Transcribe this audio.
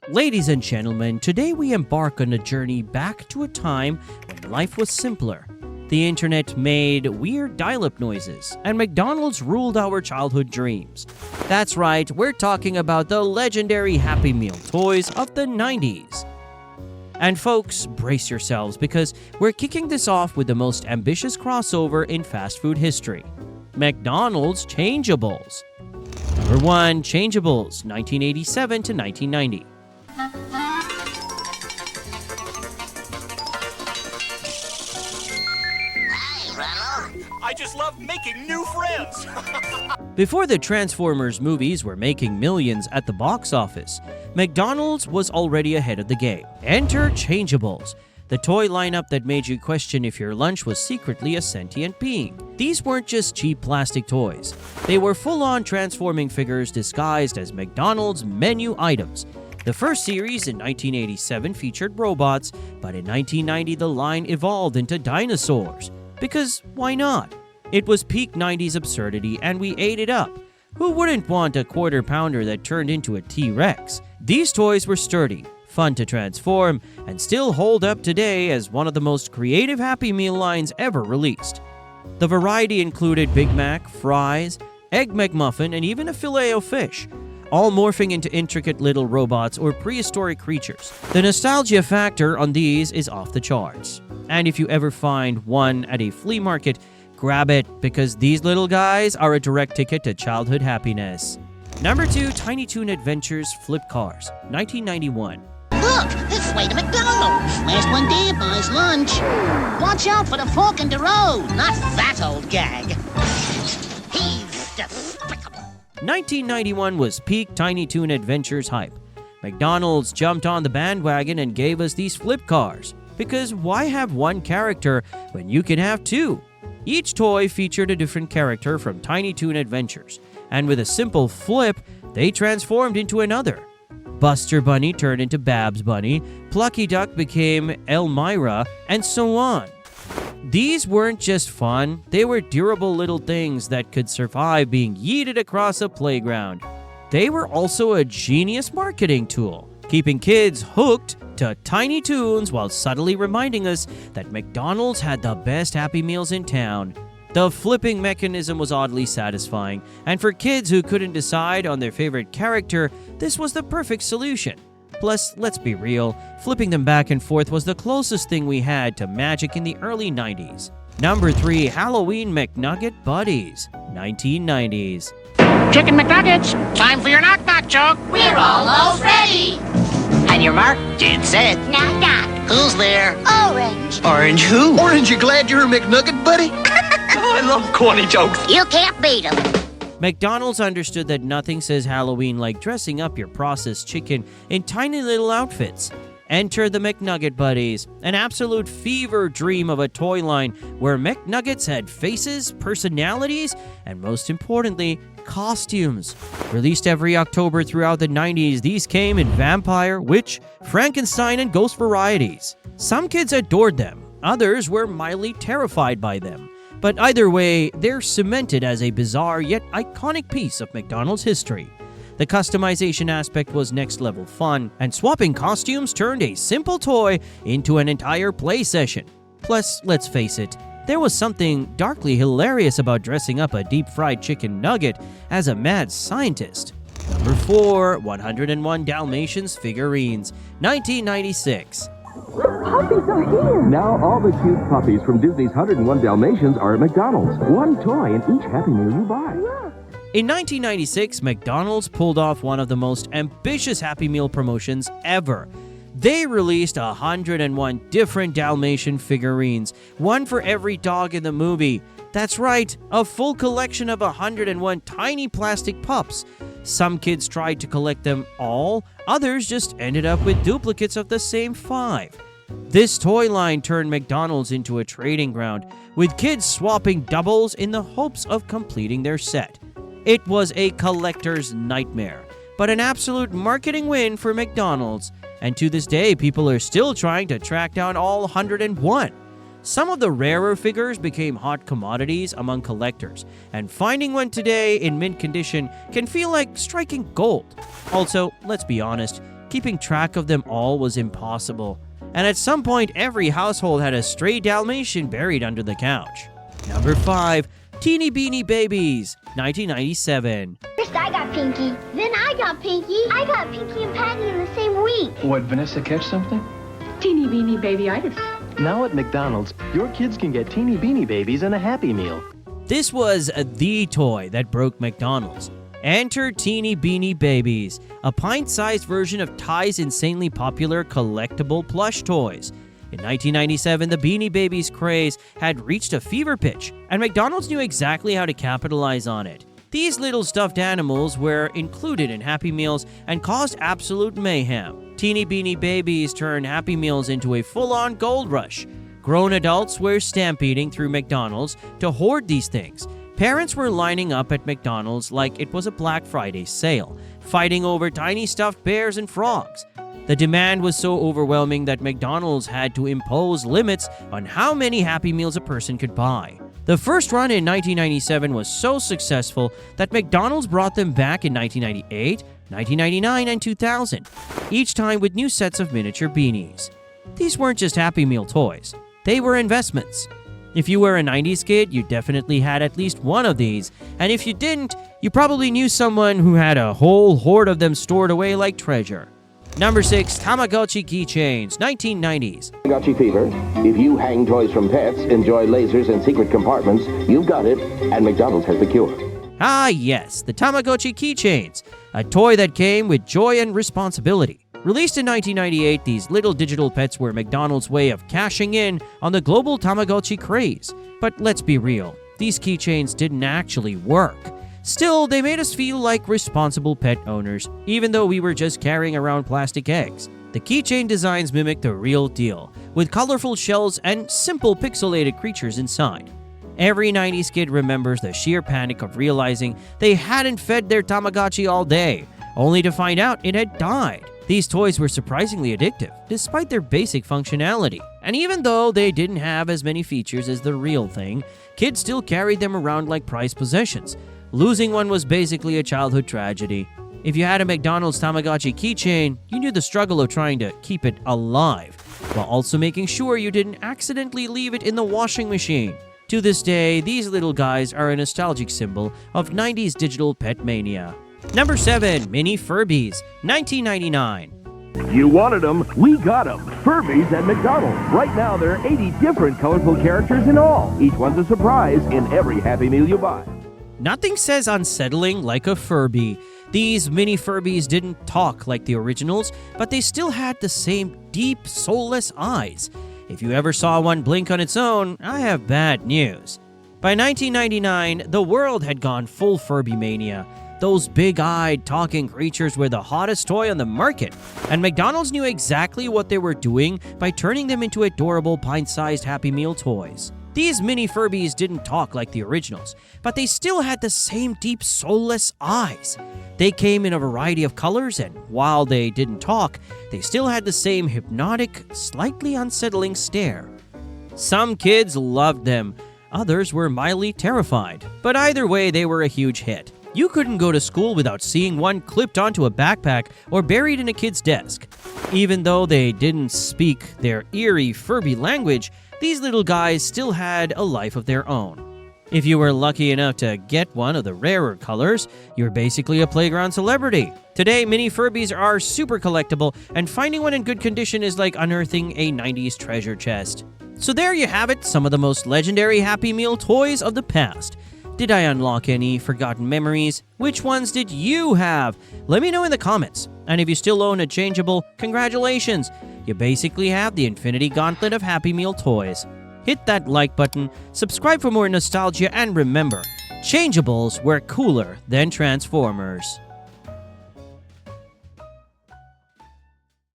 Ladies and gentlemen, today we embark on a journey back to a time when life was simpler. The internet made weird dial-up noises, and McDonald's ruled our childhood dreams. That's right, we're talking about the legendary Happy Meal toys of the 90s. And folks, brace yourselves because we're kicking this off with the most ambitious crossover in fast food history. McDonald's Changeables. Number 1, Changeables, 1987 to 1990. I just love making new friends! Before the Transformers movies were making millions at the box office, McDonald's was already ahead of the game. Enter Changeables, the toy lineup that made you question if your lunch was secretly a sentient being. These weren't just cheap plastic toys. They were full-on transforming figures disguised as McDonald's menu items. The first series in 1987 featured robots, but in 1990 the line evolved into dinosaurs. Because why not? It was peak 90s absurdity and we ate it up. Who wouldn't want a quarter pounder that turned into a T-Rex? These toys were sturdy, fun to transform, and still hold up today as one of the most creative Happy Meal lines ever released. The variety included Big Mac, fries, Egg McMuffin, and even a Filet-O-Fish, all morphing into intricate little robots or prehistoric creatures. The nostalgia factor on these is off the charts. And if you ever find one at a flea market, grab it because these little guys are a direct ticket to childhood happiness. Number 2, Tiny Toon Adventures Flip Cars, 1991. Look, this way to McDonald's. Last one there buys lunch. Watch out for the fork in the road, not that old gag. He's despicable. 1991 was peak Tiny Toon Adventures hype. McDonald's jumped on the bandwagon and gave us these flip cars. Because why have one character when you can have two? Each toy featured a different character from Tiny Toon Adventures, and with a simple flip, they transformed into another. Buster Bunny turned into Babs Bunny, Plucky Duck became Elmira, and so on. These weren't just fun, they were durable little things that could survive being yeeted across a playground. They were also a genius marketing tool, keeping kids hooked to Tiny Toons while subtly reminding us that McDonald's had the best Happy Meals in town. The flipping mechanism was oddly satisfying, and for kids who couldn't decide on their favorite character, this was the perfect solution. Plus, let's be real, flipping them back and forth was the closest thing we had to magic in the early 90s. Number 3, Halloween McNugget Buddies, 1990s. Chicken McNuggets, time for your knock-knock joke. We're almost ready. On your mark, get set. Knock, knock. Who's there? Orange. Orange who? Orange, you glad you're a McNugget, buddy? I love corny jokes. You can't beat them. McDonald's understood that nothing says Halloween like dressing up your processed chicken in tiny little outfits. Enter the McNugget Buddies, an absolute fever dream of a toy line where McNuggets had faces, personalities, and most importantly, costumes. Released every October throughout the 90s, these came in vampire, witch, Frankenstein, and ghost varieties. Some kids adored them, others were mildly terrified by them. But either way, they're cemented as a bizarre yet iconic piece of McDonald's history. The customization aspect was next-level fun, and swapping costumes turned a simple toy into an entire play session. Plus, let's face it, there was something darkly hilarious about dressing up a deep-fried chicken nugget as a mad scientist. Number 4, 101 Dalmatians Figurines, 1996. Now all the cute puppies from Disney's 101 Dalmatians are at McDonald's. One toy in each Happy Meal you buy. In 1996, McDonald's pulled off one of the most ambitious Happy Meal promotions ever. They released 101 different Dalmatian figurines, one for every dog in the movie. That's right, a full collection of 101 tiny plastic pups. Some kids tried to collect them all, others just ended up with duplicates of the same 5. This toy line turned McDonald's into a trading ground, with kids swapping doubles in the hopes of completing their set. It was a collector's nightmare, but an absolute marketing win for McDonald's, and to this day people are still trying to track down all 101. Some of the rarer figures became hot commodities among collectors, and finding one today in mint condition can feel like striking gold. Also, let's be honest, keeping track of them all was impossible. And at some point, every household had a stray Dalmatian buried under the couch. Number 5. Teeny Beanie Babies, 1997. First I got Pinky, then I got Pinky. I got Pinky and Patty in the same week. What, Vanessa, catch something? Teeny Beanie Babyitis. Now at McDonald's, your kids can get Teeny Beanie Babies and a Happy Meal. This was the toy that broke McDonald's. Enter Teeny Beanie Babies, a pint-sized version of Ty's insanely popular collectible plush toys. In 1997, the Beanie Babies craze had reached a fever pitch, and McDonald's knew exactly how to capitalize on it. These little stuffed animals were included in Happy Meals and caused absolute mayhem. Teeny Beanie Babies turned Happy Meals into a full-on gold rush. Grown adults were stampeding through McDonald's to hoard these things. Parents were lining up at McDonald's like it was a Black Friday sale, fighting over tiny stuffed bears and frogs. The demand was so overwhelming that McDonald's had to impose limits on how many Happy Meals a person could buy. The first run in 1997 was so successful that McDonald's brought them back in 1998, 1999, and 2000, each time with new sets of miniature beanies. These weren't just Happy Meal toys, they were investments. If you were a 90s kid, you definitely had at least one of these, and if you didn't, you probably knew someone who had a whole hoard of them stored away like treasure. Number 6. Tamagotchi Keychains, 1990s. Tamagotchi fever. If you hang toys from pets, enjoy lasers and secret compartments, you've got it, and McDonald's has the cure. Ah yes, the Tamagotchi Keychains, a toy that came with joy and responsibility. Released in 1998, these little digital pets were McDonald's way of cashing in on the global Tamagotchi craze. But let's be real, these keychains didn't actually work. Still, they made us feel like responsible pet owners, even though we were just carrying around plastic eggs. The keychain designs mimic the real deal, with colorful shells and simple pixelated creatures inside. Every 90s kid remembers the sheer panic of realizing they hadn't fed their Tamagotchi all day, only to find out it had died. These toys were surprisingly addictive, despite their basic functionality. And even though they didn't have as many features as the real thing, kids still carried them around like prized possessions. Losing one was basically a childhood tragedy. If you had a McDonald's Tamagotchi keychain, you knew the struggle of trying to keep it alive, while also making sure you didn't accidentally leave it in the washing machine. To this day, these little guys are a nostalgic symbol of 90s digital pet mania. Number 7. Mini Furbies, 1999. You wanted them, we got them. Furbies at McDonald's. Right now, there are 80 different colorful characters in all. Each one's a surprise in every Happy Meal you buy. Nothing says unsettling like a Furby. These mini Furbies didn't talk like the originals, but they still had the same deep, soulless eyes. If you ever saw one blink on its own, I have bad news. By 1999, the world had gone full Furby mania. Those big-eyed, talking creatures were the hottest toy on the market, and McDonald's knew exactly what they were doing by turning them into adorable pint-sized Happy Meal toys. These mini Furbies didn't talk like the originals, but they still had the same deep, soulless eyes. They came in a variety of colors, and while they didn't talk, they still had the same hypnotic, slightly unsettling stare. Some kids loved them, others were mildly terrified, but either way, they were a huge hit. You couldn't go to school without seeing one clipped onto a backpack or buried in a kid's desk. Even though they didn't speak their eerie Furby language, these little guys still had a life of their own. If you were lucky enough to get one of the rarer colors, you're basically a playground celebrity. Today, mini Furbies are super collectible, and finding one in good condition is like unearthing a 90s treasure chest. So there you have it, some of the most legendary Happy Meal toys of the past. Did I unlock any forgotten memories? Which ones did you have? Let me know in the comments. And if you still own a changeable, congratulations! You basically have the infinity gauntlet of Happy Meal toys. Hit that like button, subscribe for more nostalgia, and remember, changeables were cooler than Transformers.